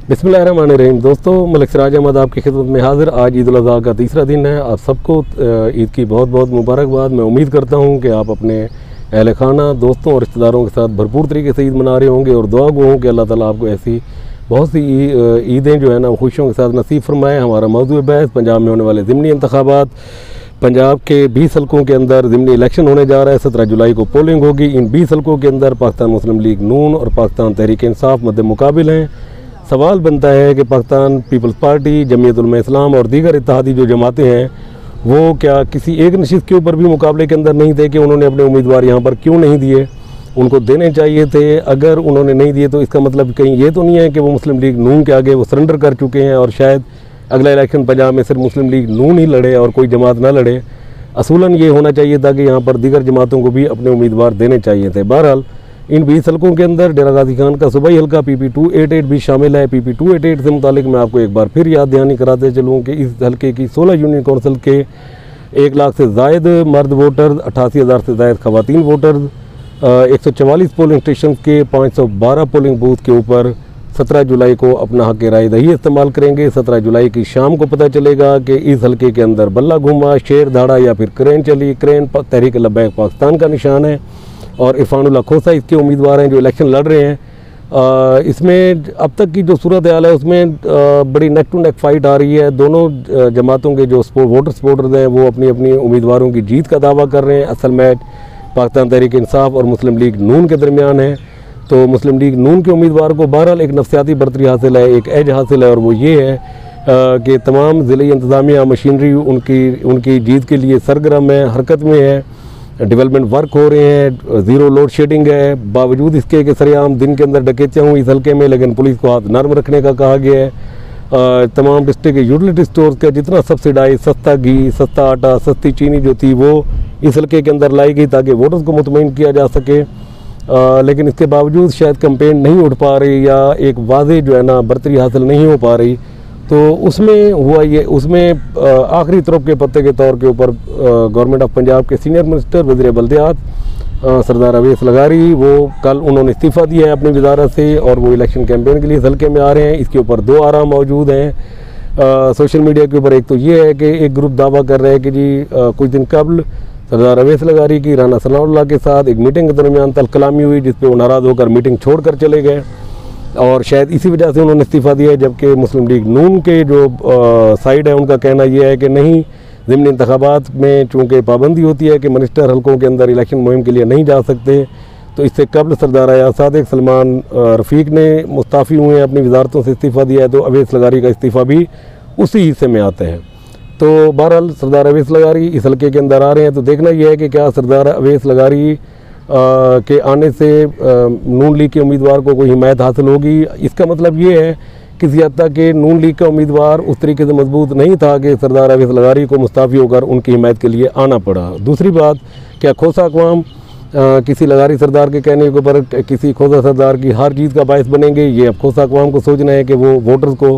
बिस्मिल्लाहिर्रहमानिर्रहीम। दोस्तों, मलिक सिराज अहमद आपकी खिदमत में हाजिर। आज ईद उल अज़हा का तीसरा दिन है। आप सबको ईद की बहुत बहुत मुबारकबाद। मैं उम्मीद करता हूँ कि आप अपने अहल खाना, दोस्तों और रिश्तेदारों के साथ भरपूर तरीके से ईद मना रहे होंगे और दुआ गो हूँ कि अल्लाह ताला आपको ऐसी बहुत सी ईदें जो है ना खुशियों के साथ नसीब फरमाए। हमारा मौजूद बहस पंजाब में होने वाले ज़िमनी इंतखाबात। पंजाब के 20 हलकों के अंदर ज़िमनी इलेक्शन होने जा रहा है। 17 जुलाई को पोलिंग होगी। इन 20 हलकों के अंदर पाकिस्तान मुस्लिम लीग नून और पाकिस्तान तहरीक इंसाफ मद्दे मुकाबिल हैं। सवाल बनता है कि पाकिस्तान पीपल्स पार्टी, जमीयत उलमा इस्लाम और दीगर इत्तेहादी जो जमातें हैं वो क्या किसी एक नशिस्त के ऊपर भी मुकाबले के अंदर नहीं थे कि उन्होंने अपने उम्मीदवार यहाँ पर क्यों नहीं दिए? उनको देने चाहिए थे। अगर उन्होंने नहीं दिए तो इसका मतलब कहीं ये तो नहीं है कि वो मुस्लिम लीग नून के आगे वो सरेंडर कर चुके हैं और शायद अगला इलेक्शन पंजाब में सिर्फ मुस्लिम लीग नून ही लड़े और कोई जमात ना लड़े। असूलन ये होना चाहिए था कि यहाँ पर दीगर जमातों को भी अपने उम्मीदवार देने चाहिए थे। बहरहाल इन 20 हलकों के अंदर डेरा गाजी खान का सूबाई हल्का PP288 भी शामिल है। PP288 से मुतालिक मैं आपको एक बार फिर याद दहानी कराते चलूँ कि इस हल्के की 16 यूनियन कौंसिल के 1 लाख से ज़ायद मर्द वोटर, 88,000 से ज़ायद ख़वातीन वोटर, 144 पोलिंग स्टेशन के 512 पोलिंग बूथ के ऊपर 17 जुलाई को अपना हक़ राय दही इस्तेमाल करेंगे। 17 जुलाई की शाम को पता चलेगा कि इस हल्के के अंदर बल्ला घूमा, शेर दहाड़ा या फिर क्रेन चली। क्रेन तहरीक लब्बैक पाकिस्तान का निशान है और इरफानुल्लाह खोसा इसके उम्मीदवार हैं जो इलेक्शन लड़ रहे हैं। इसमें अब तक की जो सूरत हाल है उसमें बड़ी नेक टू नेक फाइट आ रही है। दोनों जमातों के जो सपोर्टर्स हैं वो अपनी अपनी उम्मीदवारों की जीत का दावा कर रहे हैं। असल मैच पाकिस्तान तहरीक इंसाफ और मुस्लिम लीग नून के दरमियान है। तो मुस्लिम लीग नून के उम्मीदवार को बहरहाल एक नफसियाती बर्तरी हासिल है, एक एज हासिल है और वो ये है कि तमाम ज़िले इंतज़ामिया मशीनरी उनकी जीत के लिए सरगर्म है, हरकत में है। डेवलपमेंट वर्क हो रहे हैं, ज़ीरो लोड शेडिंग है। बावजूद इसके कि सरेआम दिन के अंदर डकैतियाँ हुई इस हल्के में, लेकिन पुलिस को हाथ नर्म रखने का कहा गया है। तमाम डिस्ट्रिक्ट के यूटिलिटी स्टोर्स का जितना सब्सिडाइज सस्ता घी, सस्ता आटा, सस्ती चीनी जो थी वो इस हल्के के अंदर लाई गई ताकि वोटर्स को मुतमईन किया जा सके। लेकिन इसके बावजूद शायद कैंपेन नहीं उठ पा रही या एक वाज़ेह जो है ना बर्तरी हासिल नहीं हो पा रही। तो उसमें हुआ ये, उसमें आखिरी तरफ के पत्ते के तौर के ऊपर गवर्नमेंट ऑफ पंजाब के सीनियर मिनिस्टर वज़ीर बल्दियात सरदार अवैस लगारी वो कल उन्होंने इस्तीफ़ा दिया है अपनी वजारत से और वो इलेक्शन कैंपेन के लिए हल्के में आ रहे हैं। इसके ऊपर 2 आरा मौजूद हैं सोशल मीडिया के ऊपर। एक तो ये है कि एक ग्रुप दावा कर रहे हैं कि जी कुछ दिन कबल सरदार अवैस लगारी की राना सनाउल्लाह के साथ एक मीटिंग के दरमियान तल कलामी हुई जिस पर वो नाराज़ होकर मीटिंग छोड़ कर चले गए और शायद इसी वजह से उन्होंने इस्तीफ़ा दिया है। जबकि मुस्लिम लीग नून के जो साइड है उनका कहना यह है कि नहीं, ज़िमनी इंतखाबात में चूँकि पाबंदी होती है कि मिनिस्टर हल्कों के अंदर इलेक्शन मुहिम के लिए नहीं जा सकते, तो इससे कबल सरदार अयाज सादिक, सलमान रफ़ीक ने मुस्ताफ़ी हुए हैं, अपनी वजारतों से इस्तीफ़ा दिया है। तो अवैस लगारी का इस्तीफ़ा भी उसी हिस्से में आता है। तो बहरहाल सरदार अवैस लगारी इस हल्के के अंदर आ रहे हैं। तो देखना यह है कि क्या सरदार अवैस लगारी के आने से नून लीग के उम्मीदवार को कोई हिमायत हासिल होगी। इसका मतलब ये है किसी हद तक कि नून लीग का उम्मीदवार उस तरीके से मजबूत नहीं था कि सरदार अवैस लगारी को मुस्ताफ़ी होकर उनकी हिमायत के लिए आना पड़ा। दूसरी बात, क्या खोसा अक़वाम किसी लगारी सरदार के कहने के ऊपर किसी खोसा सरदार की हार जीत का बायस बनेंगे? ये अब खोसा अक़वाम को सोचना है कि वो वोटर्स को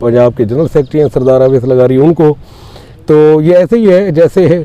पंजाब के जनरल सेक्रेटरी हैं सरदार अवैस लगारी, उनको। तो ये ऐसे ही है जैसे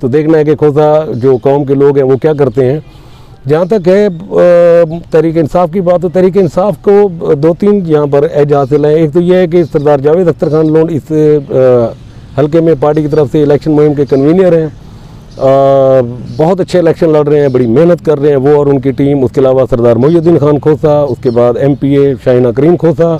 तो देखना है कि खोसा जो कौम के लोग हैं वो क्या करते हैं। जहाँ तक है तहरीक इंसाफ की बात, तो तहरीक इंसाफ को 2-3 यहाँ पर एज हासिल है। एक तो ये है कि सरदार जावेद अख्तर खान लोन इस हल्के में पार्टी की तरफ से इलेक्शन मुहिम के कन्वीनर हैं। बहुत अच्छे इलेक्शन लड़ रहे हैं, बड़ी मेहनत कर रहे हैं वो और उनकी टीम। उसके अलावा सरदार मोहिउद्दीन खान खोसा, उसके बाद MPA शाहिना करीम खोसा।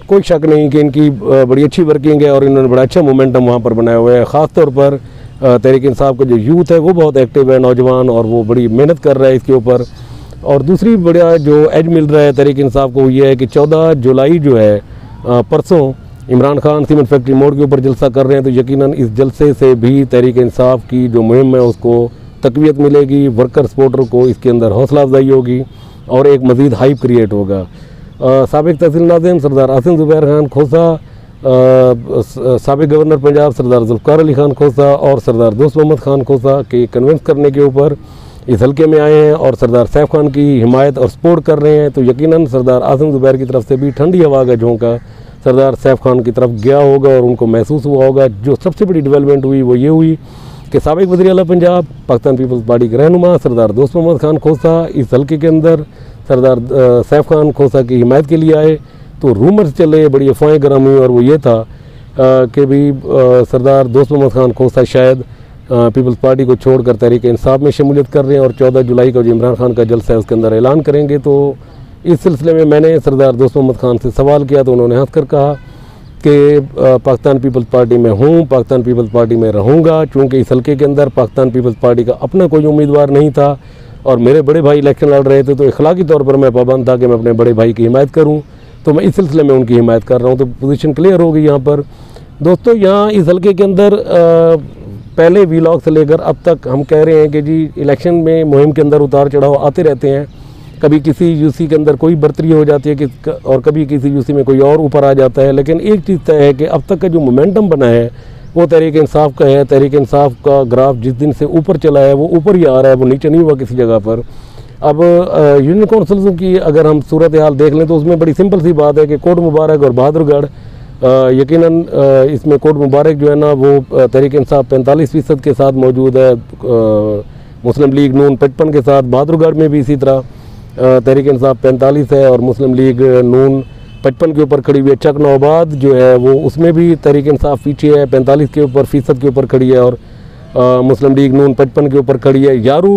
कोई शक नहीं कि इनकी बड़ी अच्छी वर्किंग है और इन्होंने बड़ा अच्छा मोमेंटम वहाँ पर बनाया हुआ है। ख़ास तौर पर तहरीक इंसाफ का जो यूथ है वो बहुत एक्टिव है, नौजवान, और वो बड़ी मेहनत कर रहा है इसके ऊपर। और दूसरी बड़ा जो एज मिल रहा है तहरीक इंसाफ को ये है कि 14 जुलाई जो है परसों इमरान खान सीमेंट फैक्ट्री मोड़ के ऊपर जलसा कर रहे हैं। तो यकीनन इस जलसे से भी तहरीक इंसाफ की जो मुहिम है उसको तक़वियत मिलेगी, वर्कर सपोर्टर को इसके अंदर हौसला अफजाई होगी और एक मज़ीद हाइप क्रिएट होगा। साबिक़ तहसील नाज़िम सरदार आसिम ज़ुबैर खान खोसा, साबिक़ गवर्नर पंजाब सरदार ज़ुल्फ़िकार अली खान खोसा और सरदार दोस्त मोहम्मद खान खोसा के कन्विंस करने के ऊपर इस हल्के में आए हैं और सरदार सैफ खान की हिमायत और सपोर्ट कर रहे हैं। तो यकीनन सरदार आसिम ज़ुबैर की तरफ से भी ठंडी हवा का झोंका सरदार सैफ खान की तरफ गया होगा और उनको महसूस हुआ होगा। जो सबसे बड़ी डेवलपमेंट हुई वो ये हुई कि साबिक वज़ीर आला पंजाब पाकिस्तान पीपल्स पार्टी के रहनुमा सरदार दोस्त मोहम्मद खान खोसा इस हल्के के अंदर सरदार सैफ खान खोसा की हिमायत के लिए आए। तो रूमर्स चले, बड़ी अफवाहें गर्म हुई और वो ये था कि भी सरदार दोस्त मोहम्मद खान खोसा शायद पीपल्स पार्टी को छोड़कर तहरीक इंसाफ में शमूलियत कर रहे हैं और 14 जुलाई को जो इमरान खान का जलसा है उसके अंदर ऐलान करेंगे। तो इस सिलसिले में मैंने सरदार दोस्त मोहम्मद खान से सवाल किया तो उन्होंने हंस कर कहा कि पाकिस्तान पीपल्स पार्टी में हूँ, पाकिस्तान पीपल्स पार्टी में रहूँगा। चूँकि इस हल्के के अंदर पाकिस्तान पीपल्स पार्टी का अपना कोई उम्मीदवार नहीं था और मेरे बड़े भाई इलेक्शन लड़ रहे थे, तो इखलाकी तौर पर मैं पाबंद था कि मैं अपने बड़े भाई की हिमायत करूँ। तो मैं इस सिलसिले में उनकी हिमायत कर रहा हूँ। तो पोजीशन क्लियर हो गई यहाँ पर। दोस्तों, यहाँ इस हल्के के अंदर पहले वीलॉग से लेकर अब तक हम कह रहे हैं कि जी इलेक्शन में मुहिम के अंदर उतार चढ़ाव आते रहते हैं। कभी किसी यूसी के अंदर कोई बर्तरी हो जाती है और कभी किसी यूसी में कोई और ऊपर आ जाता है। लेकिन एक चीज़ तय है कि अब तक का जो मोमेंटम बना है वो तहरीक इंसाफ का है। तहरीक इंसाफ का ग्राफ जिस दिन से ऊपर चला है वो ऊपर ही आ रहा है, वो नीचे नहीं हुआ किसी जगह पर। अब यूनियन काउंसिल्स की अगर हम सूरत हाल देख लें तो उसमें बड़ी सिंपल सी बात है कि कोट मुबारक और बहादुरगढ़, यकीनन इसमें कोट मुबारक जो है ना वो तहरीक इंसाफ 45% के साथ मौजूद है, मुस्लिम लीग नून 55 के साथ। बहादुरगढ़ में भी इसी तरह तहरीक इंसाफ 45 है और मुस्लिम लीग नून 55 के ऊपर खड़ी हुई है। चकनौबाद जो है वो उसमें भी तहरीक इंसाफ पीछे है, 45 के ऊपर फीसद के ऊपर खड़ी है और मुस्लिम लीग नून 55 के ऊपर खड़ी है। यारू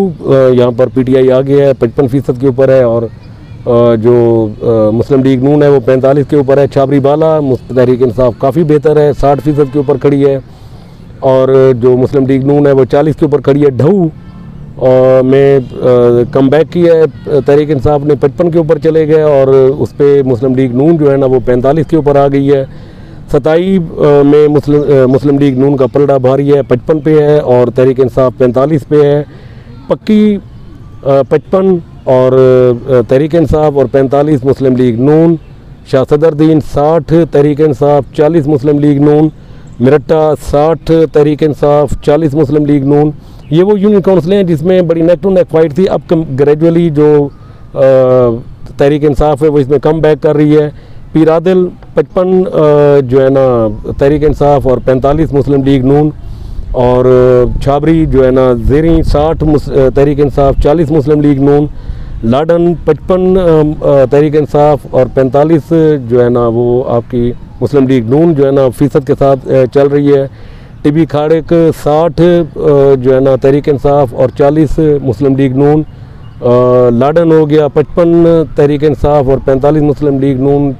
यहाँ पर पीटीआई आगे है, 55% के ऊपर है और जो मुस्लिम लीग नून है वो 45 के ऊपर है। छाबरी बाला तहरीक इंसाफ काफ़ी बेहतर है, 60% के ऊपर खड़ी है और जो मुस्लिम लीग नून है वो 40 के ऊपर खड़ी है। ढऊ में कम बैक की है, तहरीक इंसाफ ने 55 के ऊपर चले गए और उस पर मुस्लिम लीग नून जो है ना वो 45 के ऊपर आ गई है। सताई में मुस्लिम लीग नून का पलड़ा भारी है, 55 पे है और तहरीक इंसाफ 45 पे है। पक्की 55 और तहरीक इंसाफ और 45 मुस्लिम लीग नून। शाह सदरुद्दीन 60 तहरीक इंसाफ 40 मुस्लिम लीग नून। मिरट्टा 60 तहरीक इंसाफ 40 मुस्लिम लीग नून। ये वो यूनियन काउंसिलें हैं जिसमें बड़ी नेक टू नेक फाइट थी। अब ग्रेजुअली जो तहरीक इंसाफ है वो इसमें कम बैक कर रही है। पीरादिल 55 जो है ना तहरीक इंसाफ और 45 मुस्लिम लीग नून और छाबरी जो है ना ज़ेरी 60 तहरीक इंसाफ 40 मुस्लिम लीग नून। लाडन 55 तहरीक इंसाफ और 45 जो है ना वो आपकी मुस्लिम लीग नून जो है ना फीसद के साथ चल रही है। टिबी खाड़क 60 जो है ना तहरीक इंसाफ और 40 मुस्लिम लीग नून। लाडन हो गया 55 तहरीक इंसाफ और 45 मुस्लिम लीग नून।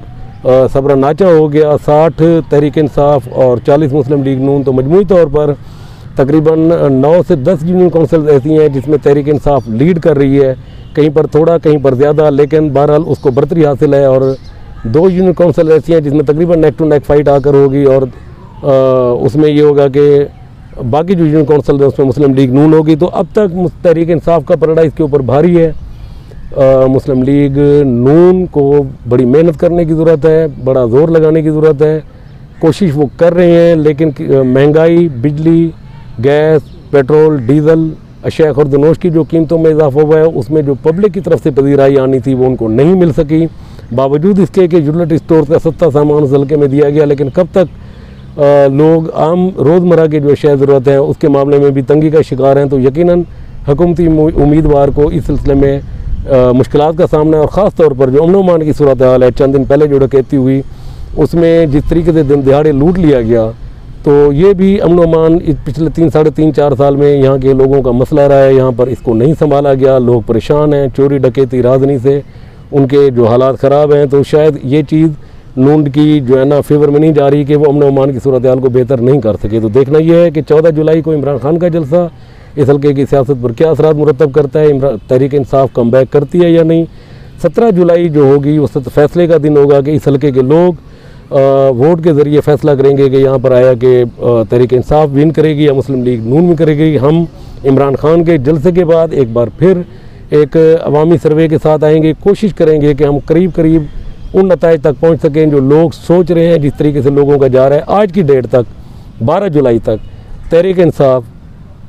सबरा नाचा हो गया 60 तहरीक इंसाफ और 40 मुस्लिम लीग नून। तो मजमूई तौर पर तकरीबन 9 से 10 यूनियन काउंसिल ऐसी हैं जिसमें तहरीक इंसाफ लीड कर रही है, कहीं पर थोड़ा कहीं पर ज़्यादा, लेकिन बहरहाल उसको बरतरी हासिल है। और 2 यूनियन काउंसिल ऐसी हैं जिसमें तकरीबन नेक टू नेक फाइट आकर होगी और उसमें ये होगा कि बाकी जो यूनियन काउंसिल है उसमें मुस्लिम लीग नून होगी। तो अब तक तहरीक इंसाफ का पलड़ा इसके ऊपर भारी है। मुस्लिम लीग नून को बड़ी मेहनत करने की ज़रूरत है, बड़ा ज़ोर लगाने की ज़रूरत है। कोशिश वो कर रहे हैं लेकिन महंगाई, बिजली, गैस, पेट्रोल, डीज़ल, अशिया खुर्दनोश की जो कीमतों में इजाफा हुआ है उसमें जो पब्लिक की तरफ से पजीराई आनी थी वो उनको नहीं मिल सकी। बावजूद इसके कि यूनिट स्टोर का सस्ता सामान उस हल्के में दिया गया, लेकिन कब तक लोग आम रोज़मर्रा के जो अशिया ज़रूरत है उसके मामले में भी तंगी का शिकार हैं। तो यकीनन हुकूमती उम्मीदवार को इस सिलसिले में मुश्किलात का सामना है और ख़ास तौर पर जो अमन-ओ-अमान की सूरत हाल है, चंद दिन पहले जो डकैती हुई उसमें जिस तरीके से दिन दिहाड़े लूट लिया गया, तो ये भी अमन-ओ-अमान पिछले 3, साढ़े 3, 4 साल में यहाँ के लोगों का मसला रहा है। यहाँ पर इसको नहीं संभाला गया, लोग परेशान हैं, चोरी डकैती राजनी से उनके जो हालात ख़राब हैं। तो शायद ये चीज़ नून की जो है ना फेवर में नहीं जा रही कि वो अमन-ओ-अमान की सूरत हाल को बेहतर नहीं कर सके। तो देखना यह है कि 14 जुलाई को इमरान खान का जलसा इस हल्के की सियासत पर क्या असरात मुरतब करता है, तहरीक इंसाफ कम बैक करती है या नहीं। 17 जुलाई जो होगी उस फैसले का दिन होगा कि इस हल्के के लोग वोट के ज़रिए फ़ैसला करेंगे कि यहाँ पर आया कि तहरीक इंसाफ विन करेगी या मुस्लिम लीग नून में करेगी। हम इमरान खान के जलसे के बाद एक बार फिर एक अवामी सर्वे के साथ आएंगे, कोशिश करेंगे कि हम करीब करीब उन नताइज तक पहुँच सकें जो लोग सोच रहे हैं। जिस तरीके से लोगों का जा रहा है आज की डेट तक 12 जुलाई तक तहरीक इंसाफ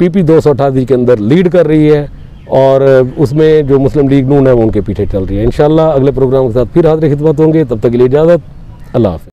PP 288 के अंदर लीड कर रही है और उसमें जो मुस्लिम लीग नून है वो उनके पीछे चल रही है। इंशाल्लाह अगले प्रोग्राम के साथ फिर हाज़िर खिदमत होंगे, तब तक के लिए इजाज़त, अल्लाह हाफ़िज़।